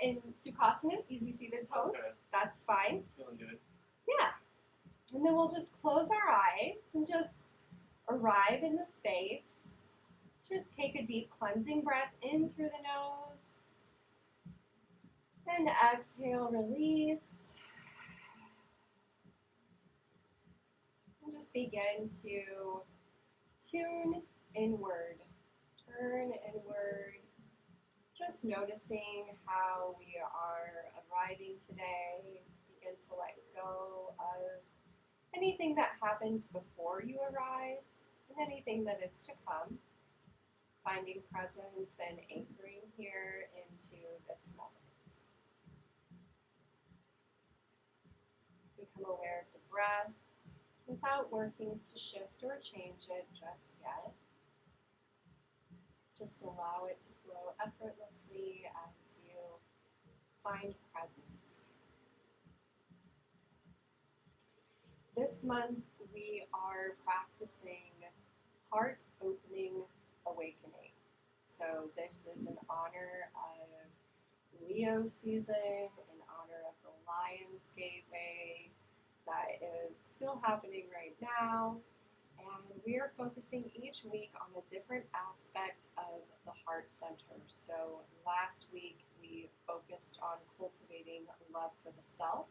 in Sukhasana, easy seated pose. Okay. That's fine. Feeling good. Yeah. And then we'll just close our eyes and just arrive in the space. Just take a deep cleansing breath in through the nose. And exhale, release. And just begin to tune inward. Turn inward. Just noticing how we are arriving today. Begin to let go of anything that happened before you arrived and anything that is to come. Finding presence and anchoring here into this moment. Become aware of the breath without working to shift or change it just yet. Just allow it to flow effortlessly as you find presence. This month we are practicing heart opening awakening. So this is in honor of Leo season, in honor of the Lion's Gateway that is still happening right now. And we are focusing each week on a different aspect of the heart center. So last week we focused on cultivating love for the self.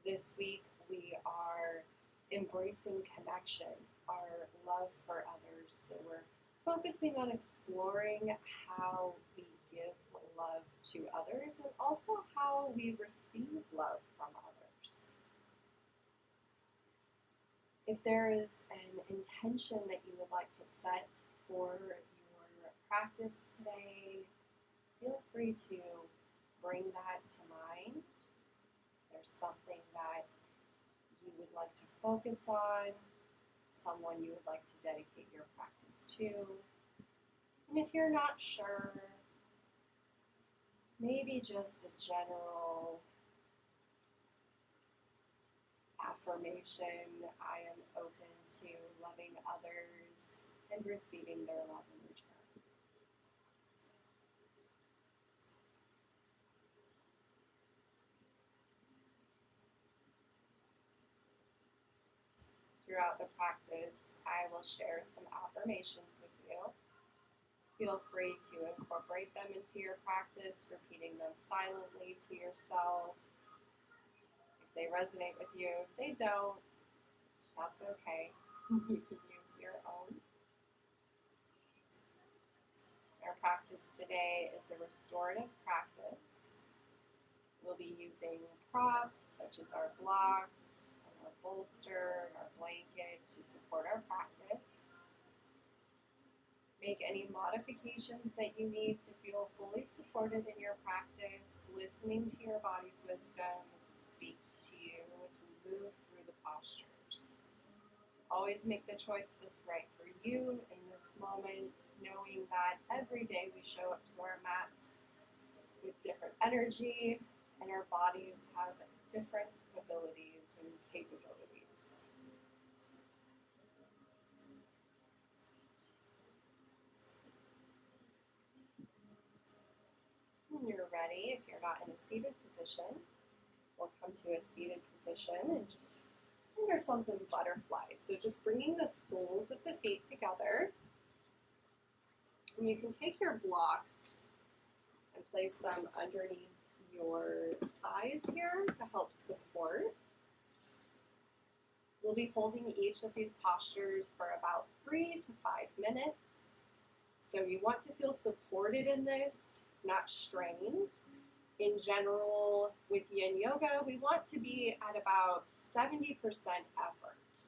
This week we are embracing connection, our love for others. So we're focusing on exploring how we give love to others and also how we receive love from others. If there is an intention that you would like to set for your practice today, feel free to bring that to mind. If there's something that you would like to focus on, someone you would like to dedicate your practice to. And if you're not sure, maybe just a general affirmation, I am open to loving others and receiving their love in return. Throughout the practice, I will share some affirmations with you. Feel free to incorporate them into your practice, repeating them silently to yourself. If they resonate with you, if they don't, that's okay. You can use your own. Our practice today is a restorative practice. We'll be using props such as our blocks, and our bolster, and our blanket to support our practice. Make any modifications that you need to feel fully supported in your practice, listening to your body's wisdom as it speaks to you as we move through the postures. Always make the choice that's right for you in this moment, knowing that every day we show up to our mats with different energy, and our bodies have different abilities and capabilities. When you're ready, if you're not in a seated position, we'll come to a seated position and just find ourselves in butterfly. So just bringing the soles of the feet together. And you can take your blocks and place them underneath your thighs here to help support. We'll be holding each of these postures for about 3 to 5 minutes. So you want to feel supported in this, not strained. In general, with yin yoga, we want to be at about 70% effort,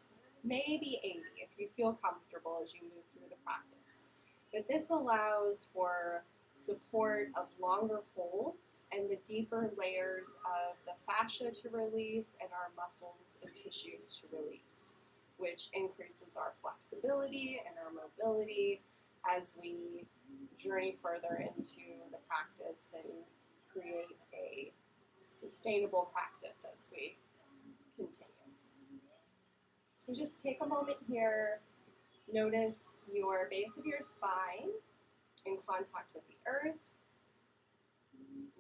maybe 80 if you feel comfortable as you move through the practice. But this allows for support of longer holds and the deeper layers of the fascia to release and our muscles and tissues to release, which increases our flexibility and our mobility as we journey further into the practice and create a sustainable practice as we continue. So just take a moment here, notice your base of your spine in contact with the earth.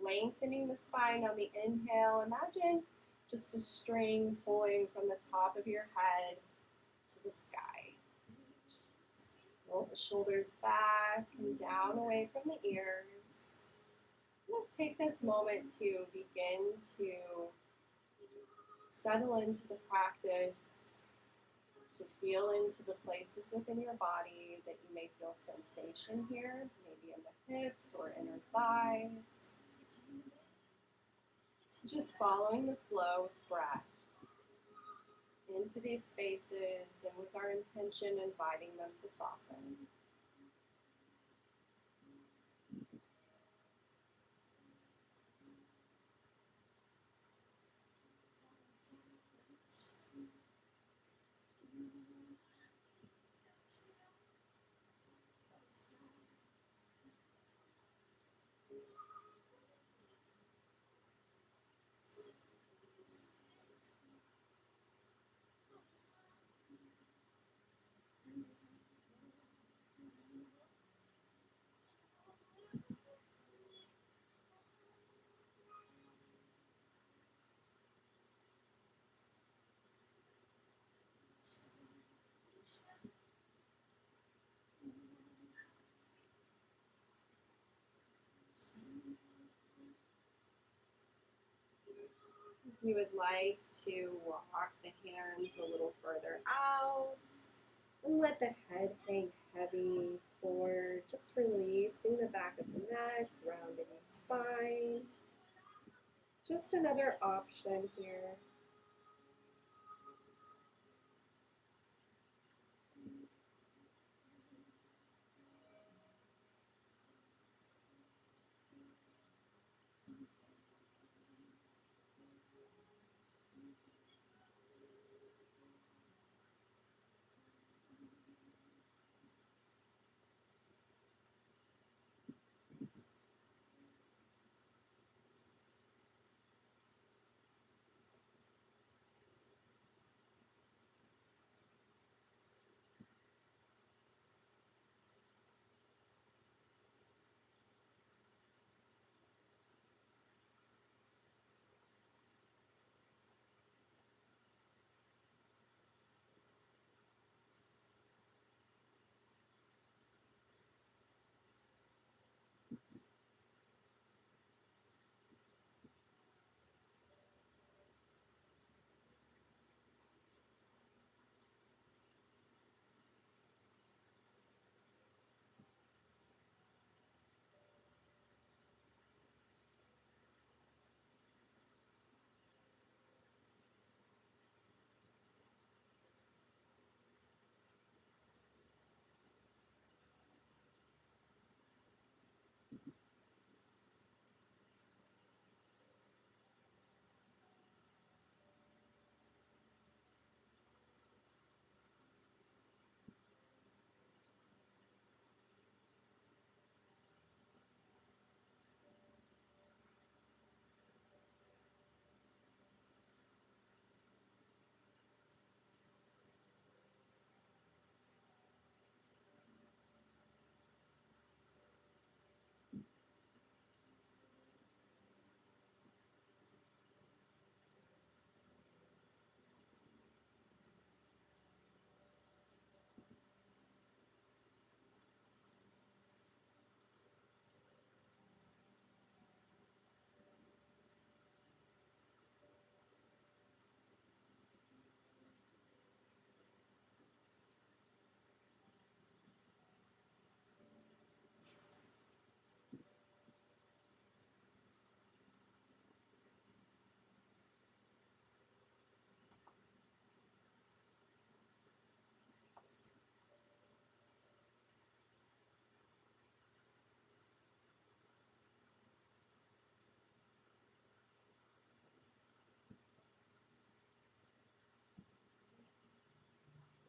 Lengthening the spine on the inhale. Imagine just a string pulling from the top of your head to the sky. Roll the shoulders back and down away from the ears. Let's take this moment to begin to settle into the practice, to feel into the places within your body that you may feel sensation here, maybe in the hips or inner thighs. Just following the flow of breath into these spaces and with our intention inviting them to soften. If you would like to walk the hands a little further out and let the head hang heavy forward, just releasing the back of the neck, rounding the spine. Just another option here.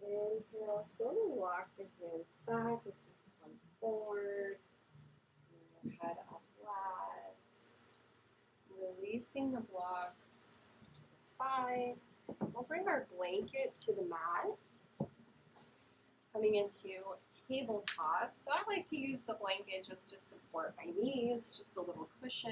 Inhale, slowly walk the hands back if you come forward. Your head up last. Releasing the blocks to the side. We'll bring our blanket to the mat. Coming into tabletop. So I like to use the blanket just to support my knees, just a little cushion.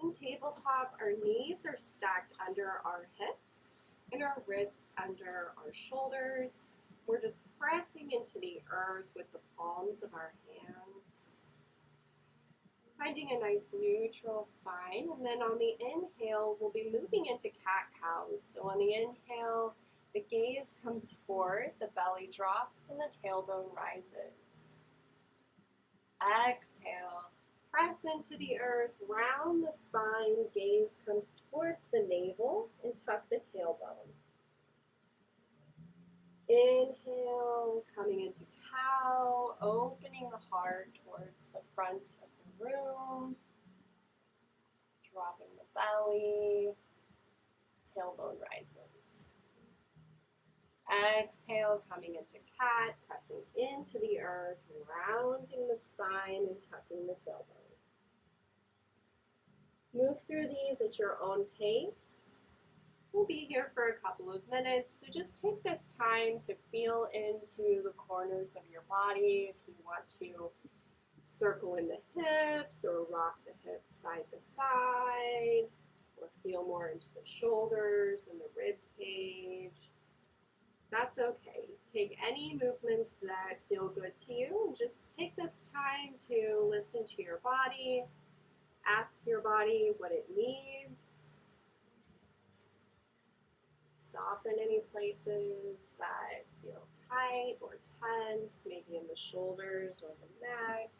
In tabletop, our knees are stacked under our hips and our wrists under our shoulders. We're just pressing into the earth with the palms of our hands. Finding a nice neutral spine, and then on the inhale, we'll be moving into cat-cows. So on the inhale, the gaze comes forward, the belly drops, and the tailbone rises. Exhale, press into the earth, round the spine, gaze comes towards the navel, and tuck the tailbone. Inhale, coming into cow, opening the heart towards the front of the room, dropping the belly, tailbone rises. Exhale, coming into cat, pressing into the earth, rounding the spine and tucking the tailbone. Move through these at your own pace. We'll be here for a couple of minutes, so just take this time to feel into the corners of your body. If you want to circle in the hips or rock the hips side to side, or feel more into the shoulders and the rib cage. That's okay. Take any movements that feel good to you and just take this time to listen to your body, ask your body what it needs, soften any places that feel tight or tense, maybe in the shoulders or the neck.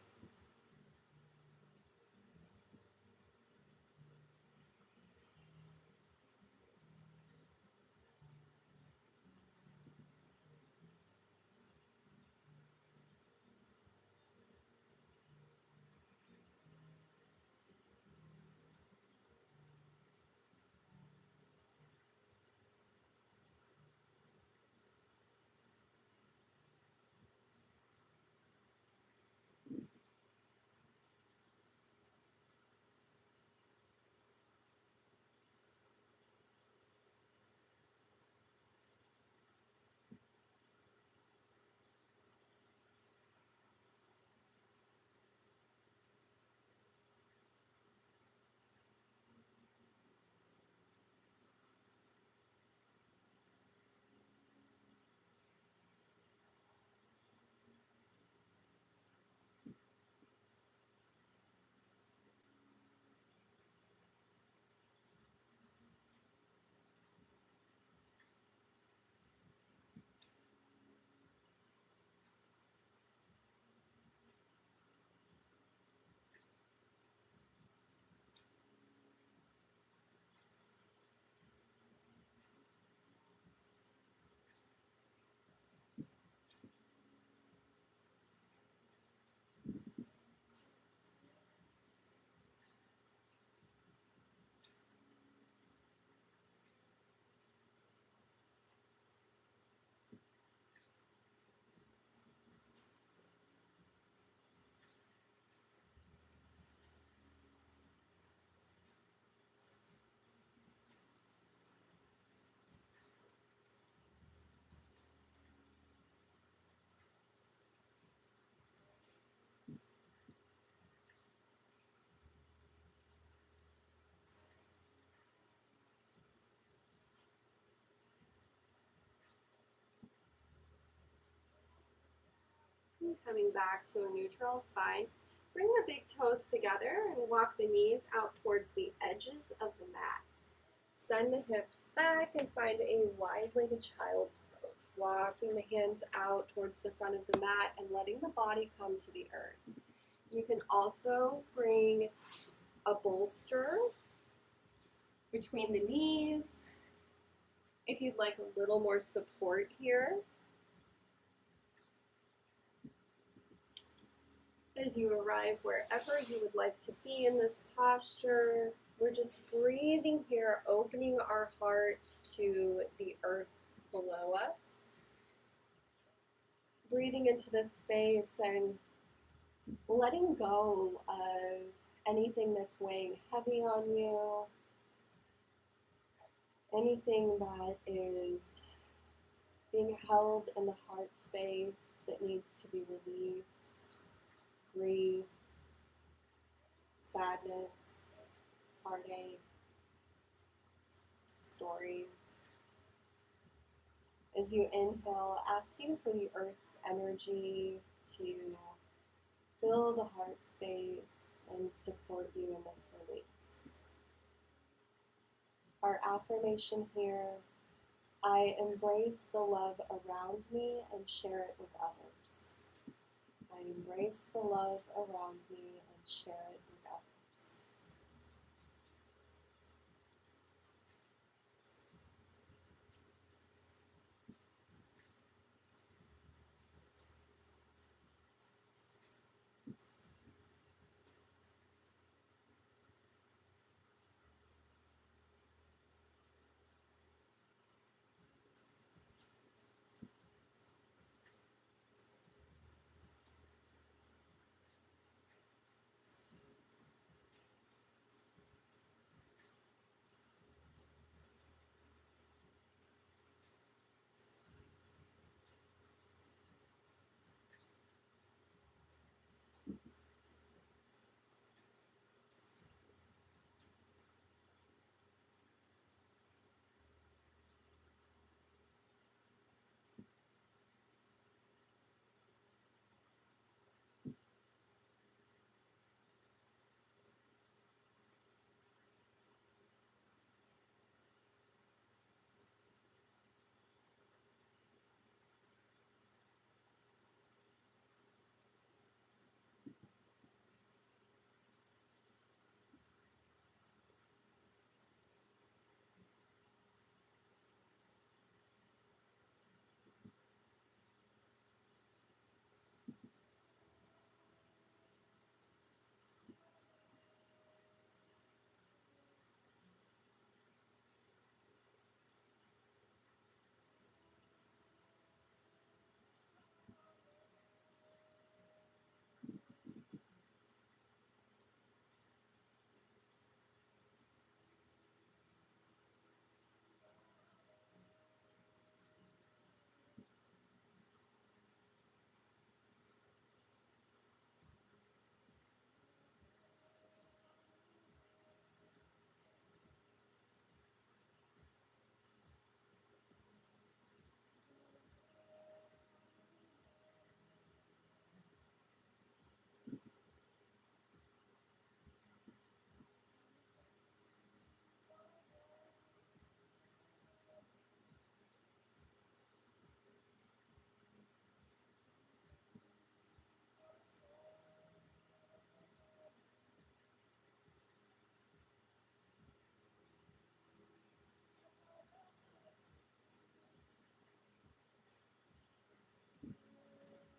And coming back to a neutral spine, bring the big toes together and walk the knees out towards the edges of the mat. Send the hips back and find a wide-legged child's pose, walking the hands out towards the front of the mat and letting the body come to the earth. You can also bring a bolster between the knees if you'd like a little more support here. As you arrive wherever you would like to be in this posture, we're just breathing here, opening our heart to the earth below us. Breathing into this space and letting go of anything that's weighing heavy on you, anything that is being held in the heart space that needs to be released, grief, sadness, heartache, stories. As you inhale, asking for the earth's energy to fill the heart space and support you in this release. Our affirmation here: I embrace the love around me and share it with others. I embrace the love around me and share it with others.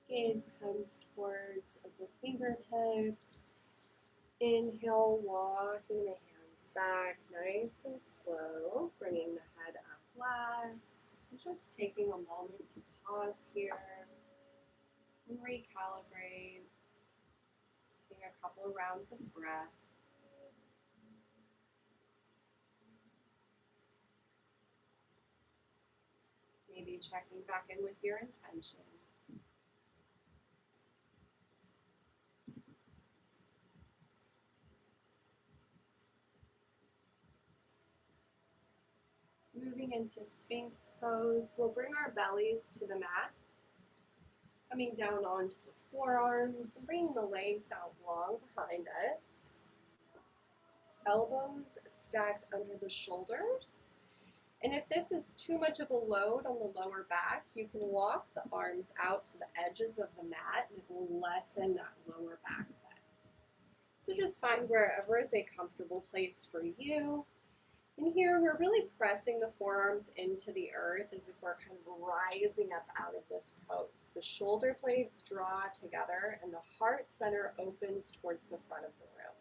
Gaze comes towards the fingertips. Inhale, walking the hands back nice and slow, bringing the head up last. Just taking a moment to pause here and recalibrate. Taking a couple of rounds of breath. Maybe checking back in with your intention. Moving into Sphinx pose, we'll bring our bellies to the mat. Coming down onto the forearms, bringing the legs out long behind us. Elbows stacked under the shoulders. And if this is too much of a load on the lower back, you can walk the arms out to the edges of the mat and it will lessen that lower back bend. So just find wherever is a comfortable place for you. And here we're really pressing the forearms into the earth as if we're kind of rising up out of this pose. The shoulder blades draw together and the heart center opens towards the front of the room.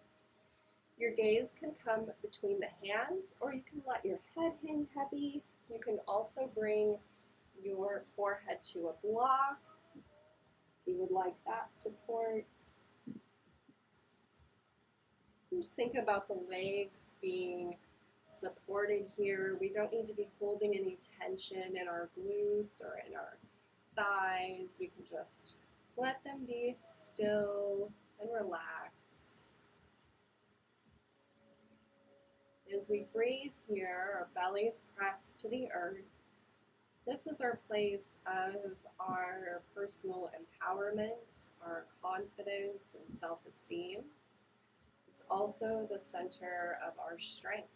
Your gaze can come between the hands, or you can let your head hang heavy. You can also bring your forehead to a block if you would like that support. Just think about the legs being supported here. We don't need to be holding any tension in our glutes or in our thighs. We can just let them be still and relax. As we breathe here, our bellies press to the earth. This is our place of our personal empowerment, our confidence and self-esteem. It's also the center of our strength,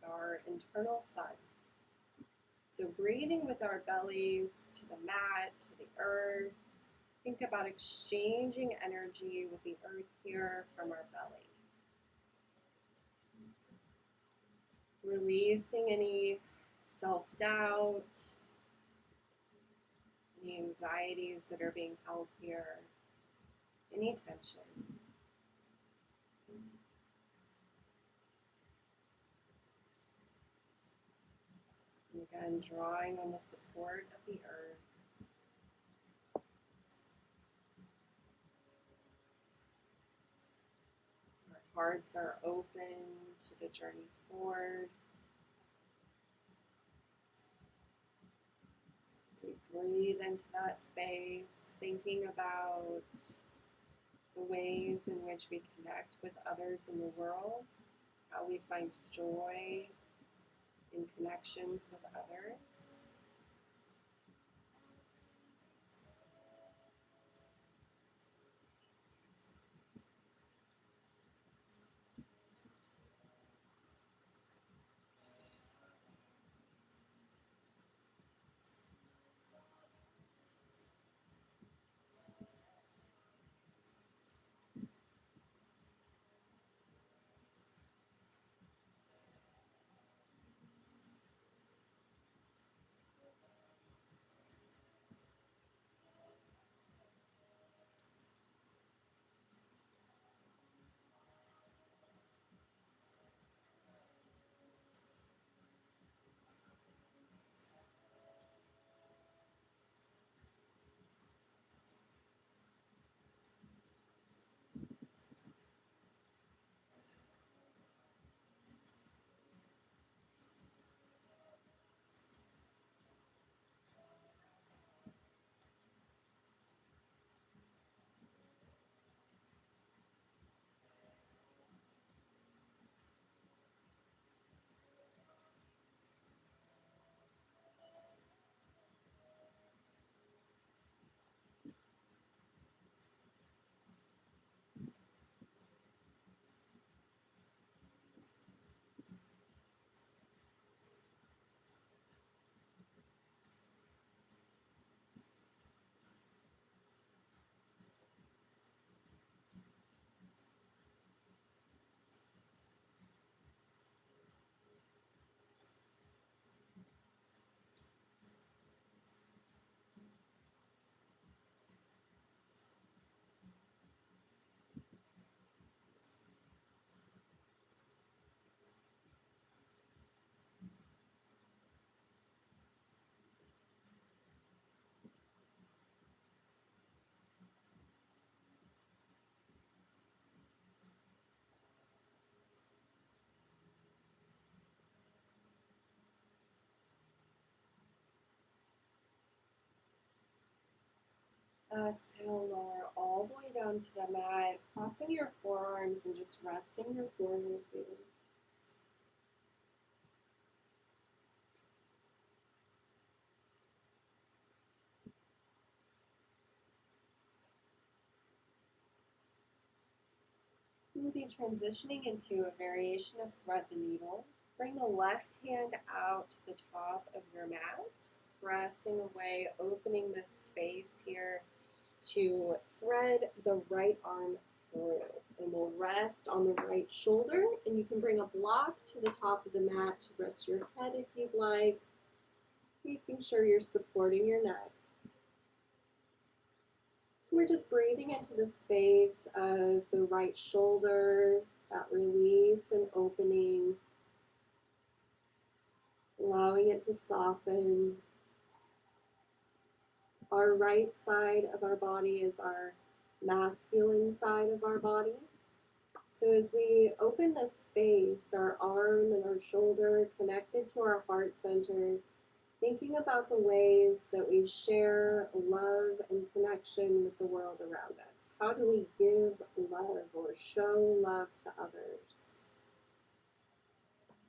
our internal sun. So breathing with our bellies to the mat, to the earth. Think about exchanging energy with the earth here from our belly. Releasing any self-doubt, any anxieties that are being held here, any tension. And again, drawing on the support of the earth. Our hearts are open to the journey forward. As we breathe into that space, thinking about the ways in which we connect with others in the world, how we find joy in connections with others. Exhale, lower all the way down to the mat, crossing your forearms and just resting your forehead here. We'll be transitioning into a variation of thread the needle. Bring the left hand out to the top of your mat, pressing away, opening this space here to thread the right arm through. And we'll rest on the right shoulder, and you can bring a block to the top of the mat to rest your head if you'd like, making sure you're supporting your neck. We're just breathing into the space of the right shoulder, that release and opening, allowing it to soften. Our right side of our body is our masculine side of our body. So as we open the space, our arm and our shoulder connected to our heart center, thinking about the ways that we share love and connection with the world around us. How do we give love or show love to others?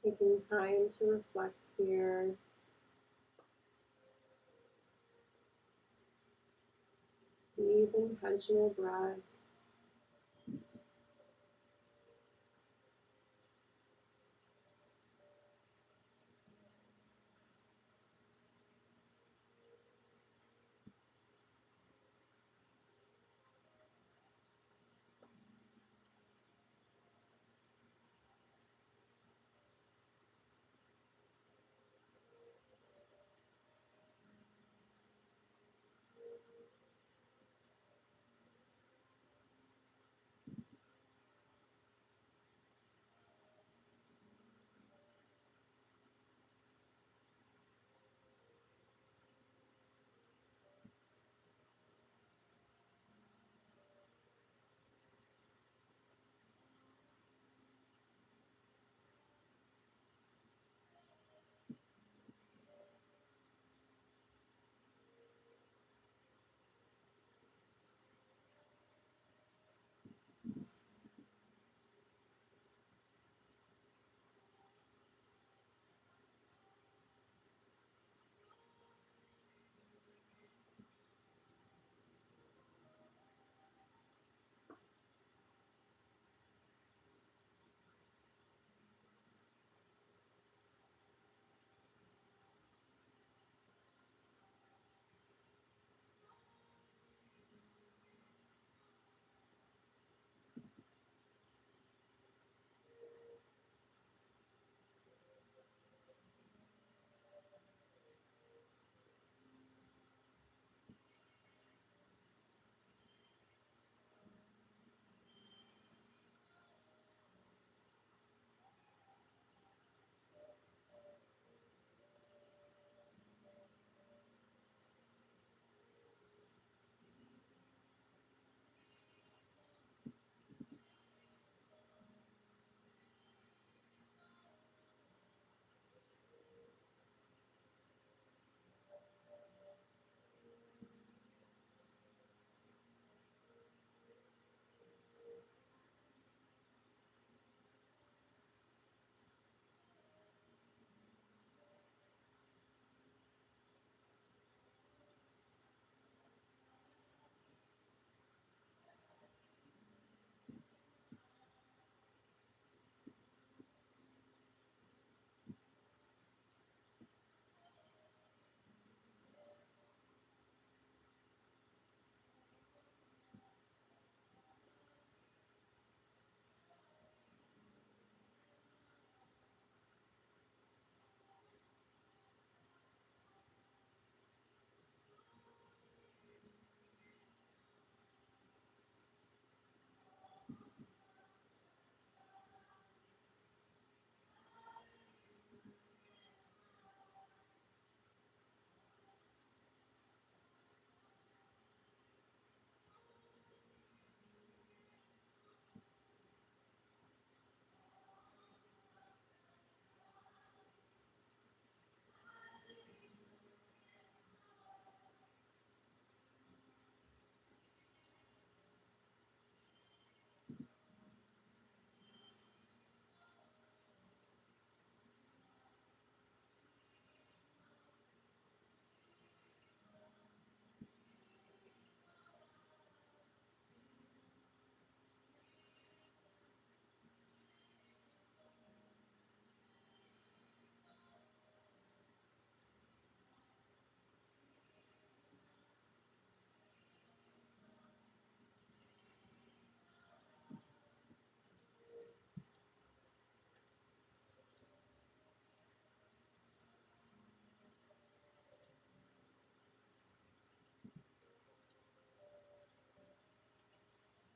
Taking time to reflect here. Deep, intentional breath.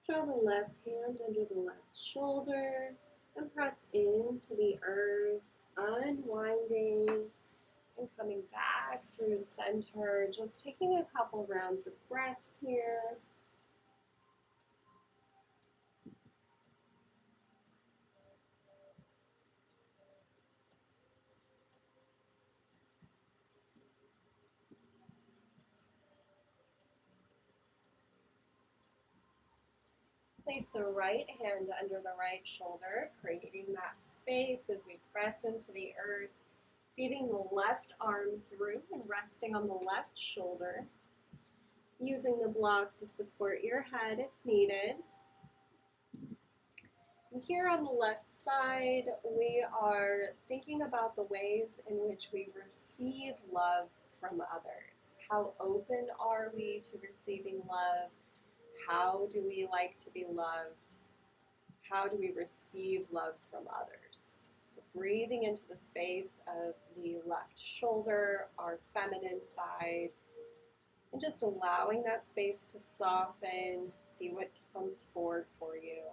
Draw the left hand under the left shoulder and press into the earth, unwinding and coming back through center. Just taking a couple rounds of breath here. Place the right hand under the right shoulder, creating that space as we press into the earth, feeding the left arm through and resting on the left shoulder, using the block to support your head if needed. And here on the left side, we are thinking about the ways in which we receive love from others. How open are we to receiving love? How do we like to be loved? How do we receive love from others? So breathing into the space of the left shoulder, our feminine side, and just allowing that space to soften, see what comes forward for you.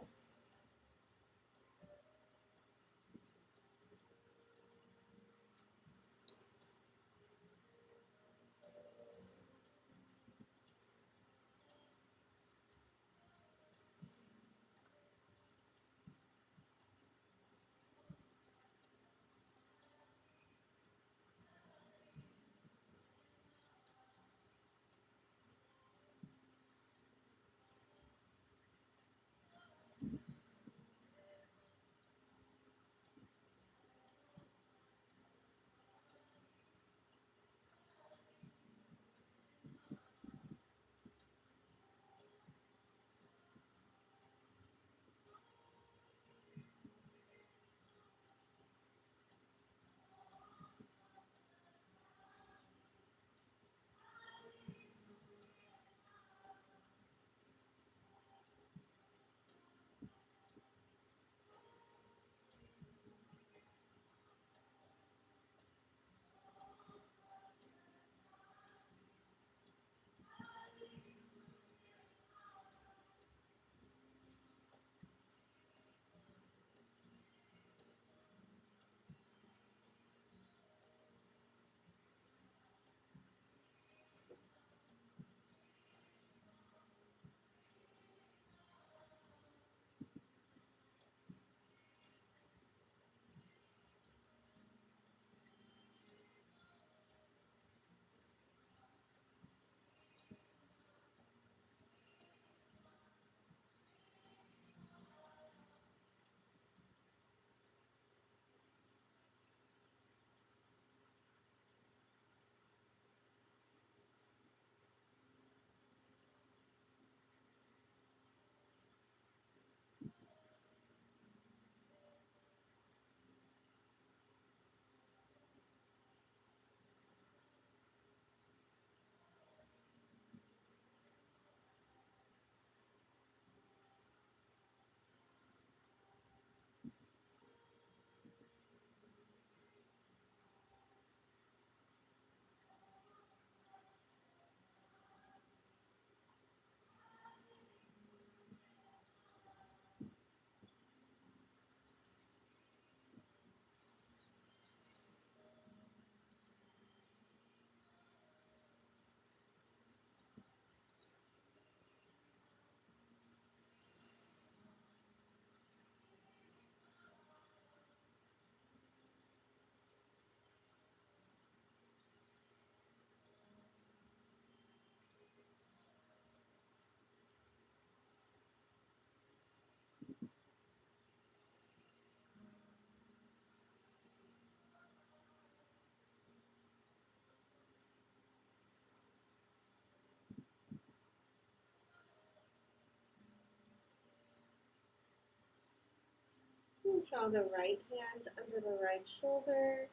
And draw the right hand under the right shoulder,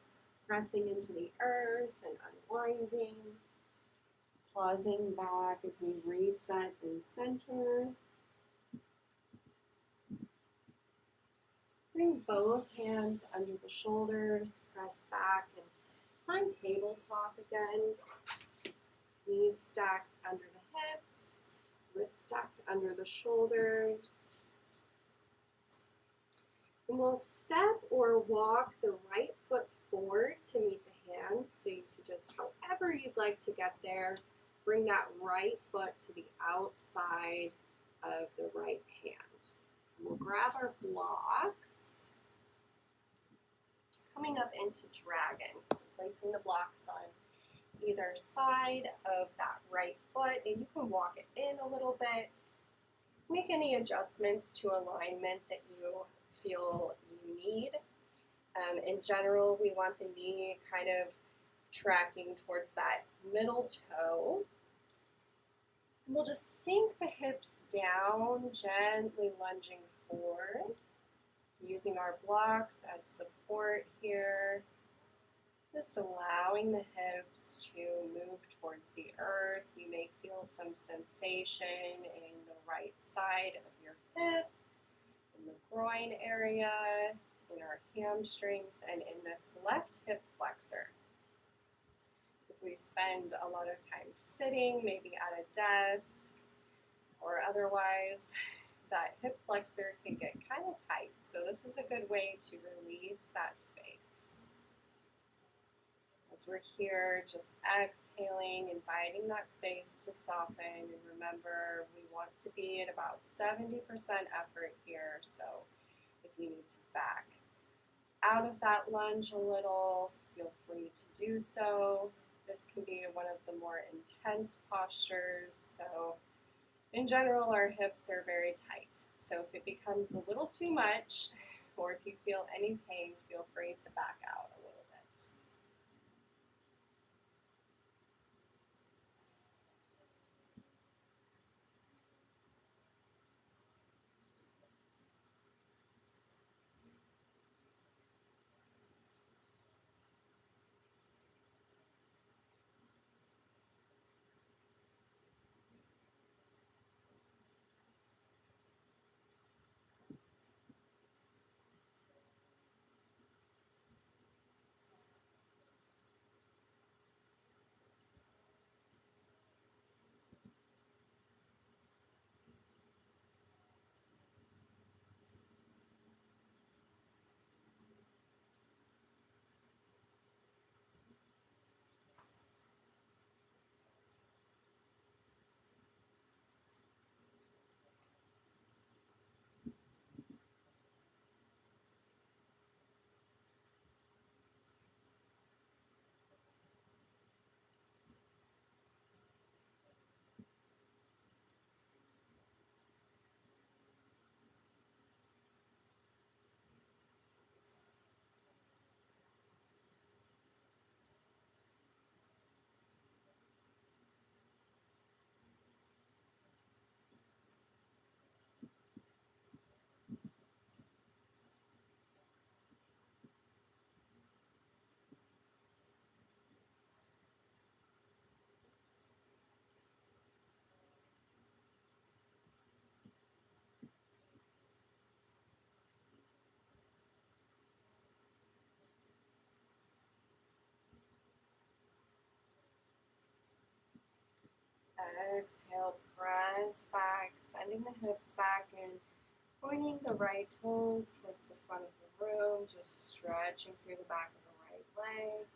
pressing into the earth and unwinding, pausing back as we reset and center. Bring both hands under the shoulders, press back and find tabletop again. Knees stacked under the hips, wrists stacked under the shoulders. And we'll step or walk the right foot forward to meet the hand. So you can just, however you'd like to get there, bring that right foot to the outside of the right hand. And we'll grab our blocks. Coming up into dragon, so placing the blocks on either side of that right foot, and you can walk it in a little bit. make any adjustments to alignment that you feel you need. In general, we want the knee kind of tracking towards that middle toe. And we'll just sink the hips down, gently lunging forward, using our blocks as support here. Just allowing the hips to move towards the earth. You may feel some sensation in the right side of your hip, in the groin area, in our hamstrings, and in this left hip flexor. If we spend a lot of time sitting, maybe at a desk or otherwise, that hip flexor can get kind of tight. So this is a good way to release that space. As we're here, just exhaling, inviting that space to soften. And remember, we want to be at about 70% effort here. So if you need to back out of that lunge a little, feel free to do so. This can be one of the more intense postures. So in general, our hips are very tight. So if it becomes a little too much, or if you feel any pain, feel free to back out a little bit. Exhale, press back, sending the hips back and pointing the right toes towards the front of the room, just stretching through the back of the right leg.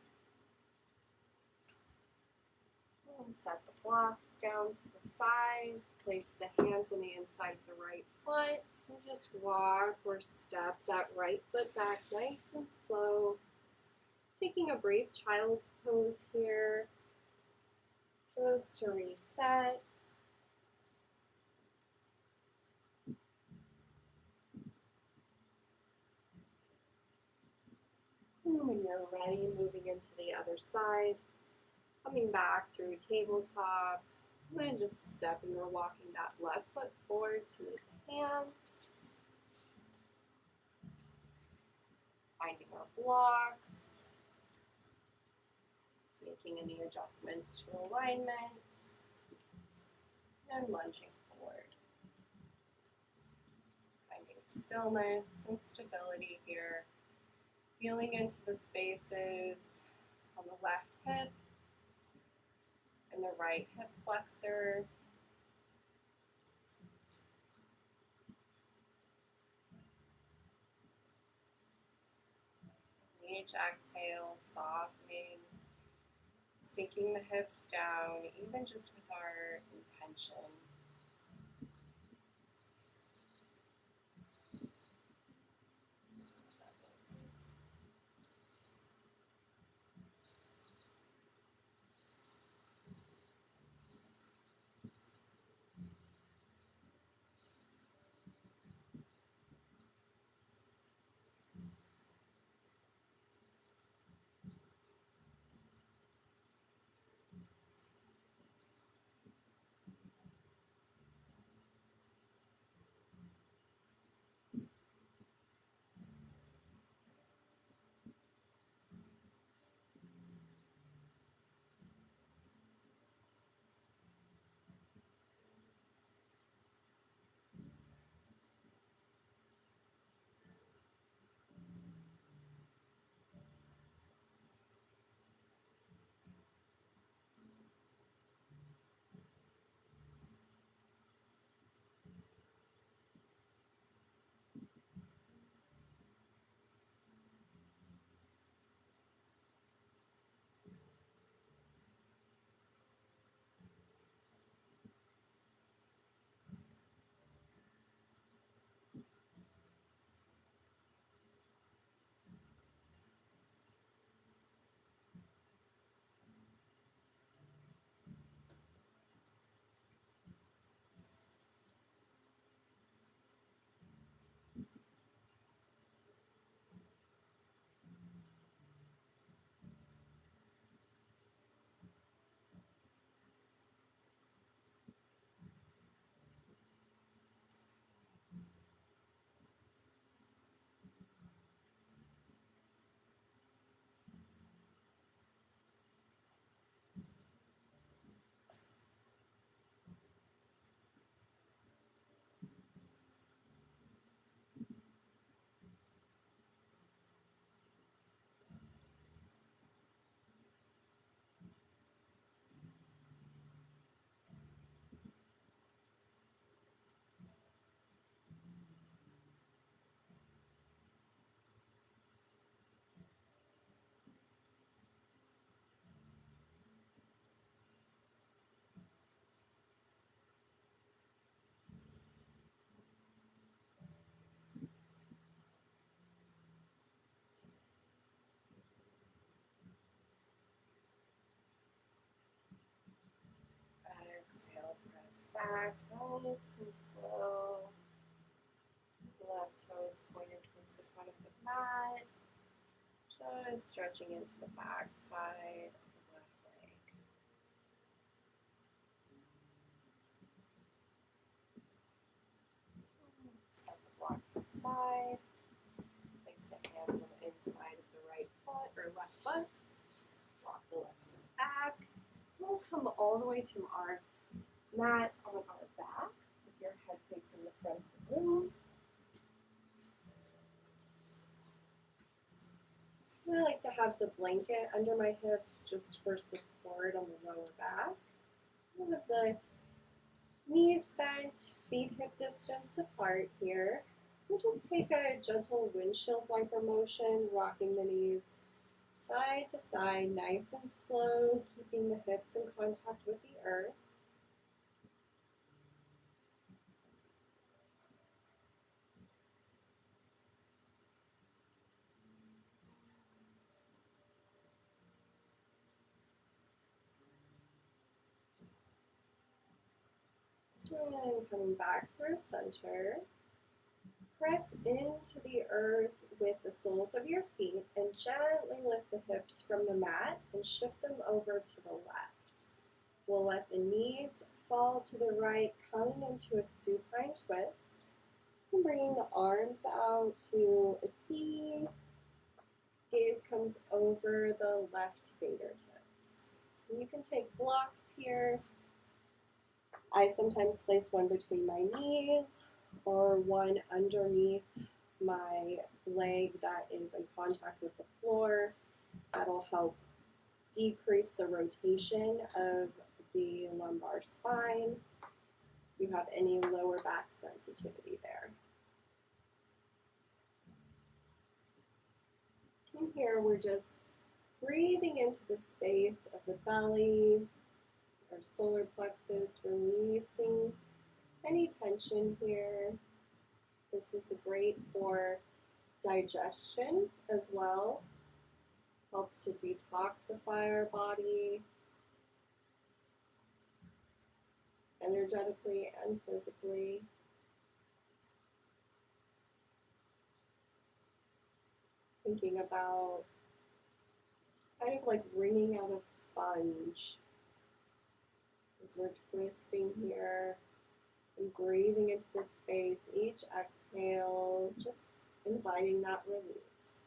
And set the blocks down to the sides. Place the hands on the inside of the right foot. And just walk or step that right foot back nice and slow. Taking a brief child's pose here, just to reset. And when you're ready, moving into the other side, coming back through tabletop, and just stepping or walking that left foot forward to meet the hands. Finding our blocks, making any adjustments to alignment, and lunging forward. Finding stillness and stability here, feeling into the spaces on the left hip and the right hip flexor. Each exhale, softening, sinking the hips down, even just with our intention. hips back, nice and slow. Left toe is pointed towards the front of the mat. Just stretching into the back side of the left leg. Set the blocks aside. Place the hands on the inside of the right foot or left foot. Rock the left foot back. We'll come all the way to our mat on our back with your head facing the front of the room. I like to have the blanket under my hips just for support on the lower back. One of the knees bent, feet hip distance apart here. We'll just take a gentle windshield wiper motion, rocking the knees side to side, nice and slow, keeping the hips in contact with the earth. And coming back through center. Press into the earth with the soles of your feet and gently lift the hips from the mat and shift them over to the left. We'll let the knees fall to the right, coming into a supine twist. And bringing the arms out to a T. Gaze comes over the left fingertips. And you can take blocks here. I sometimes place one between my knees or one underneath my leg that is in contact with the floor. That'll help decrease the rotation of the lumbar spine if you have any lower back sensitivity there. And here we're just breathing into the space of the belly, our solar plexus, releasing any tension here. This is great for digestion as well. Helps to detoxify our body energetically and physically. Thinking about kind of like wringing out a sponge as we're twisting here and breathing into this space. Each exhale, just inviting that release.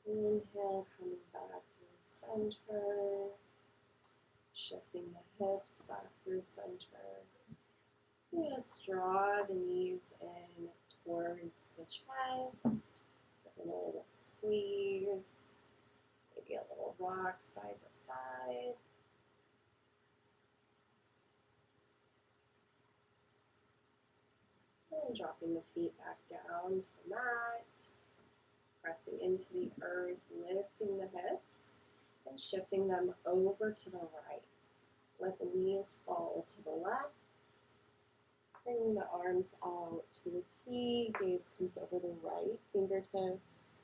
Inhale, coming back through center, shifting the hips back through center. You just draw the knees in towards the chest, giving a little squeeze, maybe a little rock side to side. And dropping the feet back down to the mat, pressing into the earth, lifting the hips, and shifting them over to the right. Let the knees fall to the left. Bring the arms out to the T, gaze comes over the right fingertips.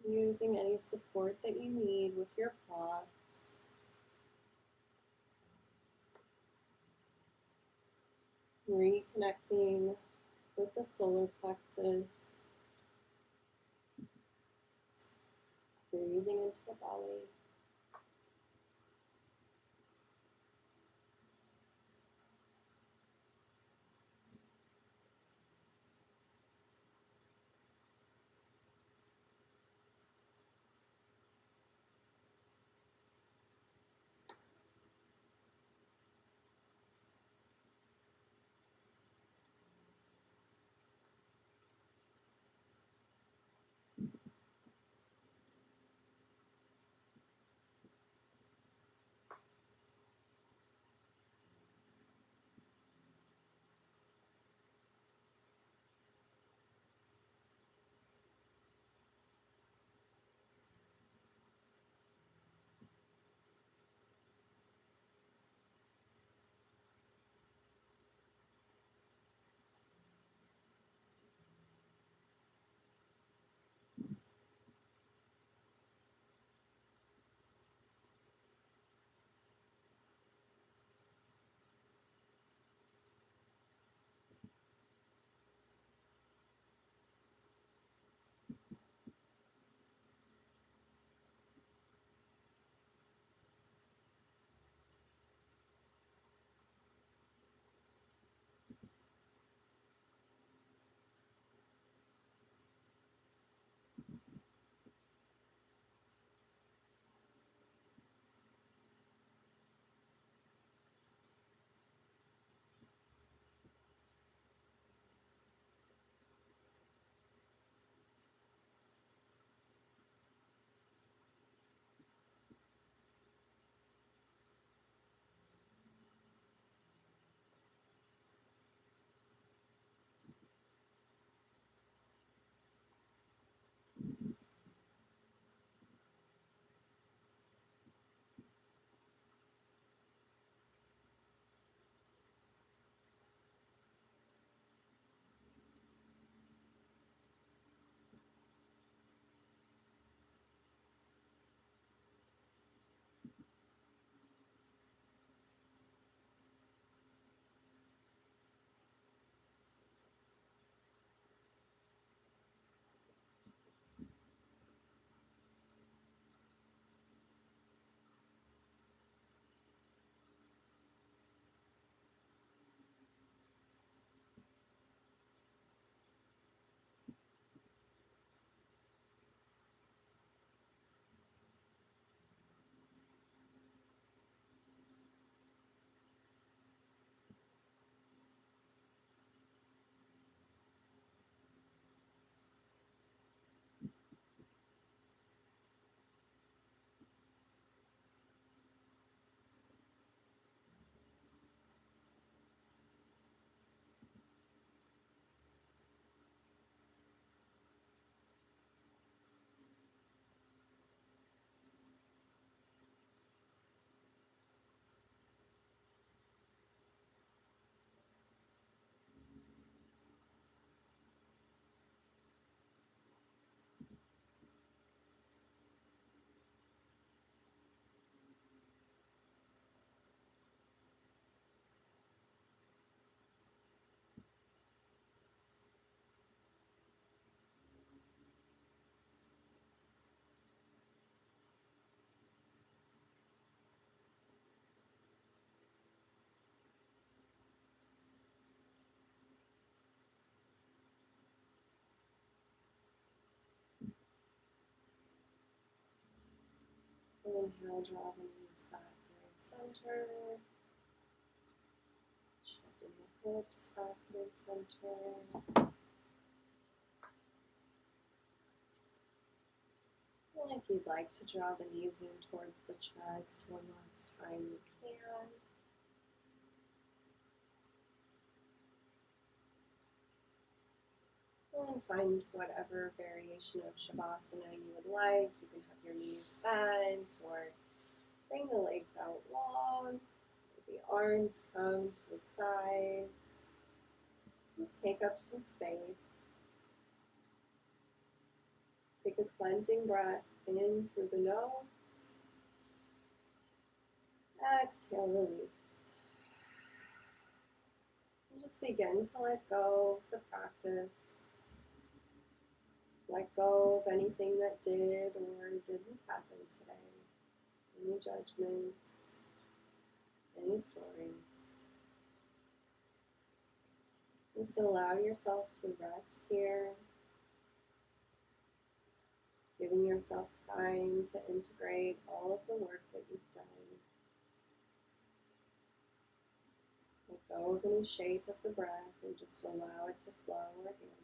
Using any support that you need with your props. Reconnecting with the solar plexus. Breathing into the belly. Inhale, draw the knees back through center. Shifting the hips back through center. And if you'd like to draw the knees in towards the chest one last time, you can. And find whatever variation of Shavasana you would like. You can have your knees bent or bring the legs out long. The arms come to the sides. Just take up some space. Take a cleansing breath in through the nose. Exhale, release. And just begin to let go of the practice. Let go of anything that did or didn't happen today. Any judgments, any stories. Just allow yourself to rest here, giving yourself time to integrate all of the work that you've done. Let go of any shape of the breath and just allow it to flow organically.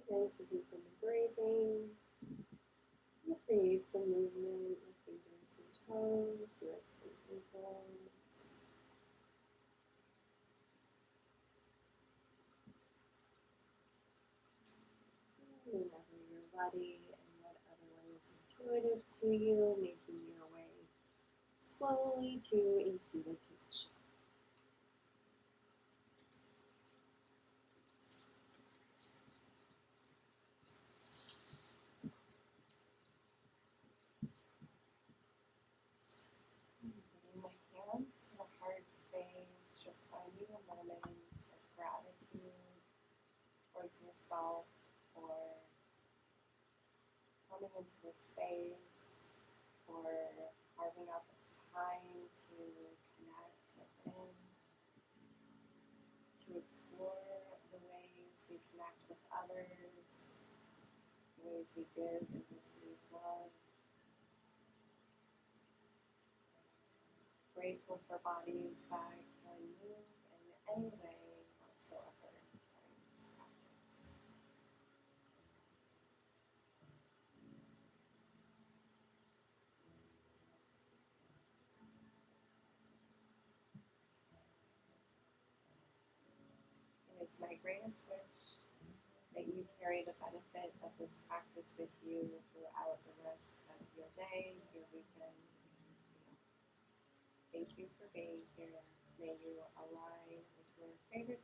Begin to deepen the breathing. And create some movement with fingers and toes, wrists and ankles. And whenever you're ready and whatever way is intuitive to you, making your way slowly to a seated position. Bring the hands to the heart space, just finding a moment of gratitude towards yourself for coming into this space, for carving out this time to connect within, to explore the ways we connect with others, the ways we give and receive love. Grateful for bodies that can move in any way whatsoever during this practice. It is my greatest wish May you carry the benefit of this practice with you throughout the rest of your day, your weekend. Thank you for being here. May you align with your favorite